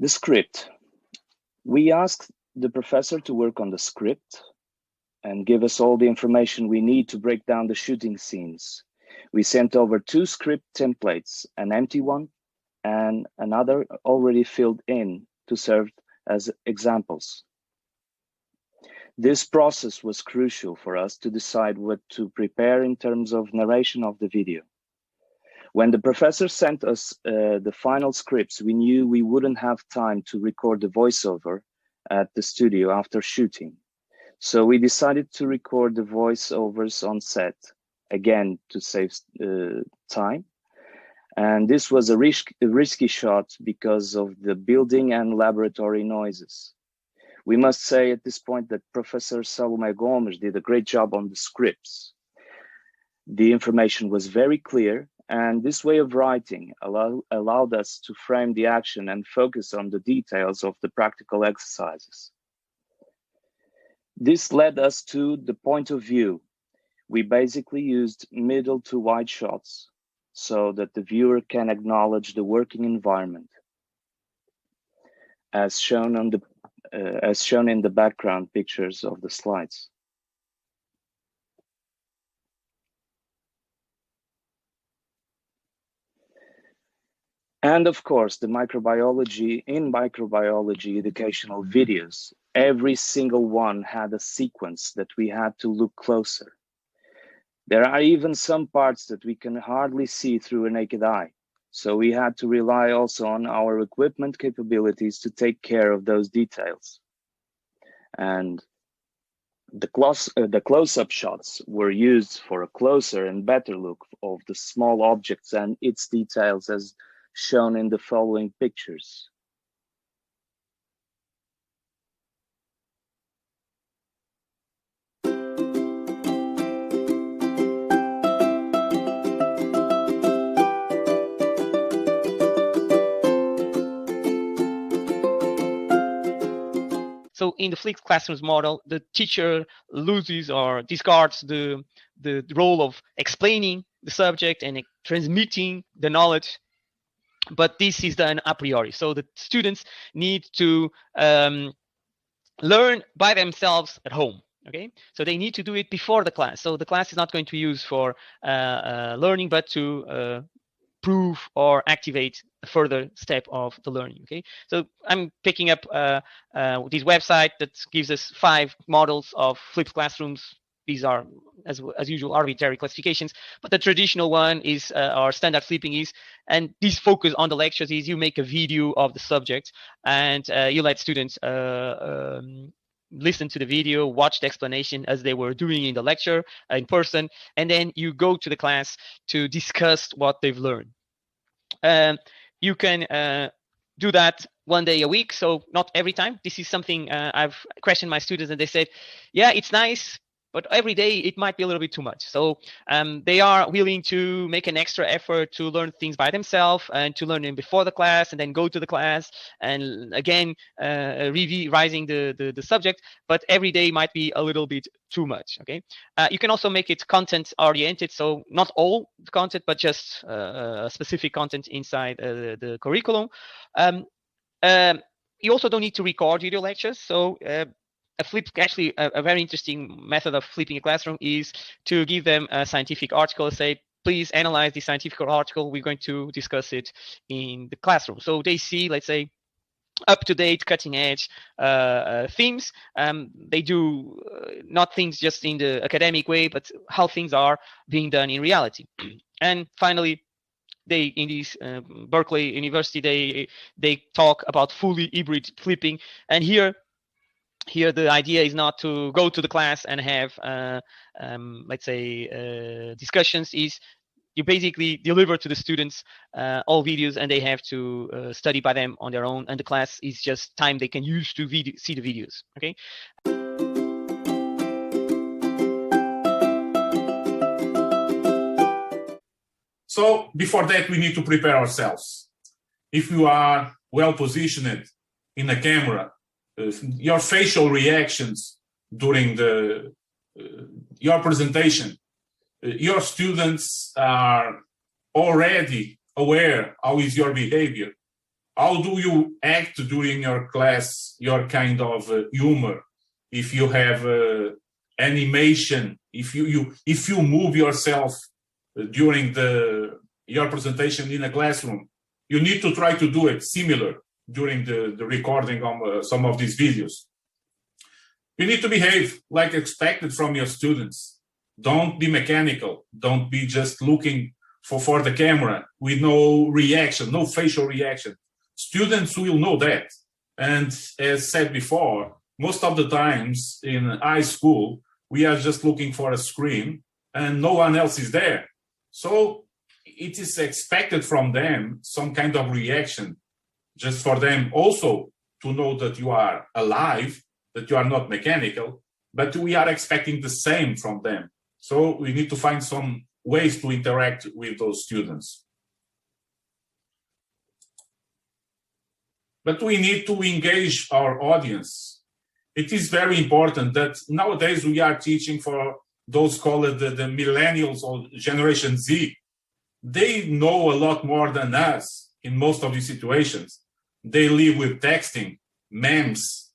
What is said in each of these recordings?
The script. We asked the professor to work on the script and give us all the information we need to break down the shooting scenes. We sent over 2 script templates, an empty one and another already filled in to serve as examples. This process was crucial for us to decide what to prepare in terms of narration of the video. When the professor sent us the final scripts, we knew we wouldn't have time to record the voiceover at the studio after shooting. So we decided to record the voiceovers on set, again, to save time. And this was a risky shot because of the building and laboratory noises. We must say at this point that Professor Salomé Gomes did a great job on the scripts. The information was very clear, and this way of writing allowed us to frame the action and focus on the details of the practical exercises. This led us to the point of view. We basically used middle to wide shots so that the viewer can acknowledge the working environment, as shown in the background pictures of the slides. And of course, the microbiology educational videos, every single one had a sequence that we had to look closer. There are even some parts that we can hardly see through a naked eye. So we had to rely also on our equipment capabilities to take care of those details. And the close-up shots were used for a closer and better look of the small objects and its details as shown in the following pictures. So in the flipped classrooms model, the teacher loses or discards the role of explaining the subject and transmitting the knowledge, but this is done a priori. So the students need to learn by themselves at home. Okay, so they need to do it before the class. So the class is not going to use for learning, but to prove or activate a further step of the learning. Okay, so I'm picking up this website that gives us 5 models of flipped classrooms. These are, as usual, arbitrary classifications, but the traditional one is our standard flipping is, and this focus on the lectures is you make a video of the subject and you let students listen to the video, watch the explanation as they were doing in the lecture in person, and then you go to the class to discuss what they've learned. You can do that 1 day a week, so not every time. This is something I've questioned my students, and they said, yeah, it's nice, but every day it might be a little bit too much. So they are willing to make an extra effort to learn things by themselves and to learn them before the class and then go to the class and again revising the subject, but every day might be a little bit too much. Okay, you can also make it content oriented, so not all the content, but just specific content inside the curriculum. You also don't need to record video lectures, so actually a very interesting method of flipping a classroom is to give them a scientific article, say, please analyze the scientific article, we're going to discuss it in the classroom. So they see, let's say, up-to-date, cutting-edge themes. They do not things just in the academic way, but how things are being done in reality. And finally, they in this Berkeley University, they talk about fully hybrid flipping, and here the idea is not to go to the class and have let's say discussions. Is you basically deliver to the students all videos, and they have to study by them on their own, and the class is just time they can use to see the videos. Okay. So before that, we need to prepare ourselves. If you are well positioned in a camera, your facial reactions during your presentation, your students are already aware how is your behavior, How do you act during your class, your kind of humor? If you have animation, if you move yourself during your presentation in a classroom, you need to try to do it similar during the recording of some of these videos. You need to behave like expected from your students. Don't be mechanical. Don't be just looking for the camera with no reaction, no facial reaction. Students will know that. And as said before, most of the times in high school, we are just looking for a screen and no one else is there. So it is expected from them some kind of reaction, just for them also to know that you are alive, that you are not mechanical, but we are expecting the same from them. So we need to find some ways to interact with those students. But we need to engage our audience. It is very important that nowadays we are teaching for those called the millennials or Generation Z. They know a lot more than us in most of these situations. They live with texting, memes,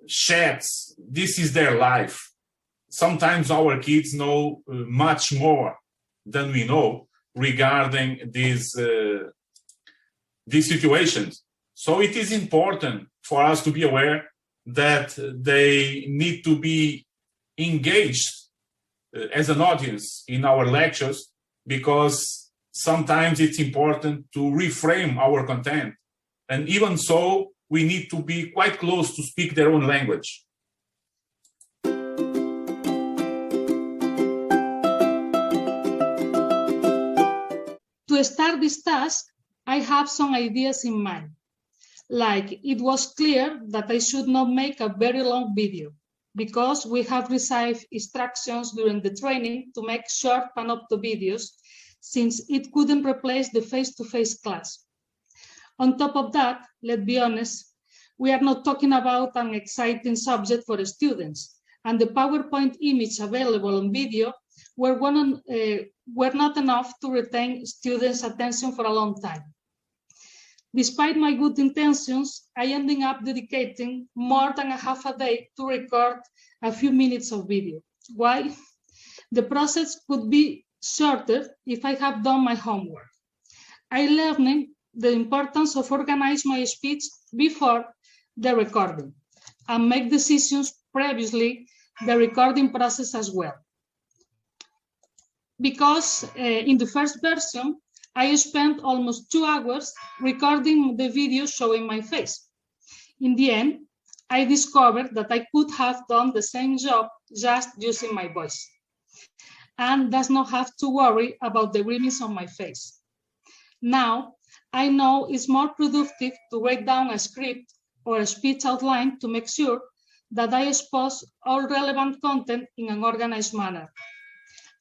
chats. This is their life. Sometimes our kids know much more than we know regarding these situations. So it is important for us to be aware that they need to be engaged as an audience in our lectures, because sometimes it's important to reframe our content. And even so, we need to be quite close to speak their own language. To start this task, I have some ideas in mind. Like, it was clear that I should not make a very long video, because we have received instructions during the training to make short panopto videos, since it couldn't replace the face-to-face class. On top of that, let's be honest, we are not talking about an exciting subject for students, and the PowerPoint image available on video were not enough to retain students' attention for a long time. Despite my good intentions, I ended up dedicating more than a half a day to record a few minutes of video. Why? The process could be shorter if I have done my homework. I learned the importance of organizing my speech before the recording and make decisions previously the recording process as well. Because in the first version, I spent almost 2 hours recording the video showing my face. In the end, I discovered that I could have done the same job just using my voice, and does not have to worry about the grimace on my face. Now, I know it's more productive to write down a script or a speech outline to make sure that I expose all relevant content in an organized manner.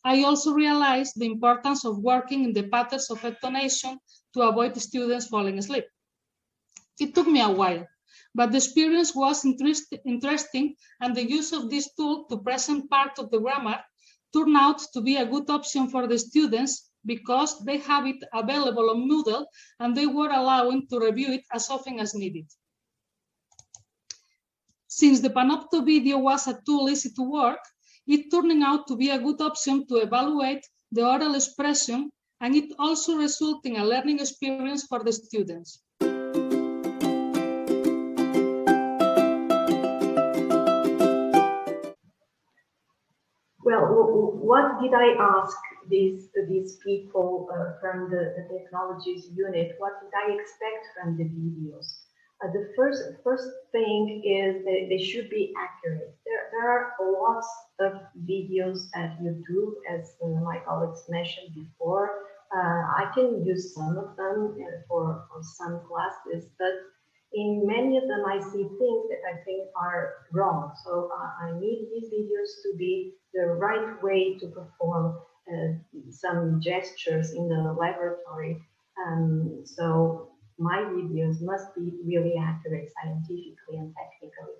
I also realized the importance of working in the patterns of intonation to avoid students falling asleep. It took me a while, but the experience was interesting, and the use of this tool to present part of the grammar turned out to be a good option for the students, because they have it available on Moodle and they were allowing to review it as often as needed. Since the Panopto video was a tool easy to work, it turned out to be a good option to evaluate the oral expression, and it also resulted in a learning experience for the students. Well, what did I ask these people from the technologies unit? What did I expect from the videos? The first thing is that they should be accurate. There are lots of videos at YouTube, as my colleagues mentioned before. I can use some of them for some classes, but in many of them I see things that I think are wrong. So I need these videos to be the right way to perform some gestures in the laboratory. So my videos must be really accurate scientifically and technically.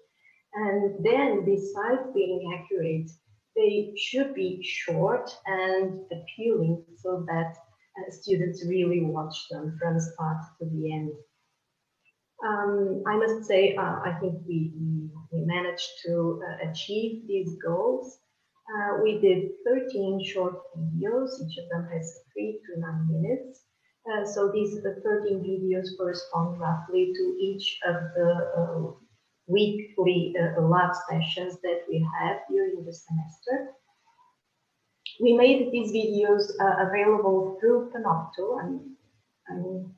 And then besides being accurate, they should be short and appealing, so that students really watch them from start to the end. I must say, I think we managed to achieve these goals. We did 13 short videos, each of them has 3 to 9 minutes. So these 13 videos correspond roughly to each of the weekly lab sessions that we have during the semester. We made these videos available through Panopto, and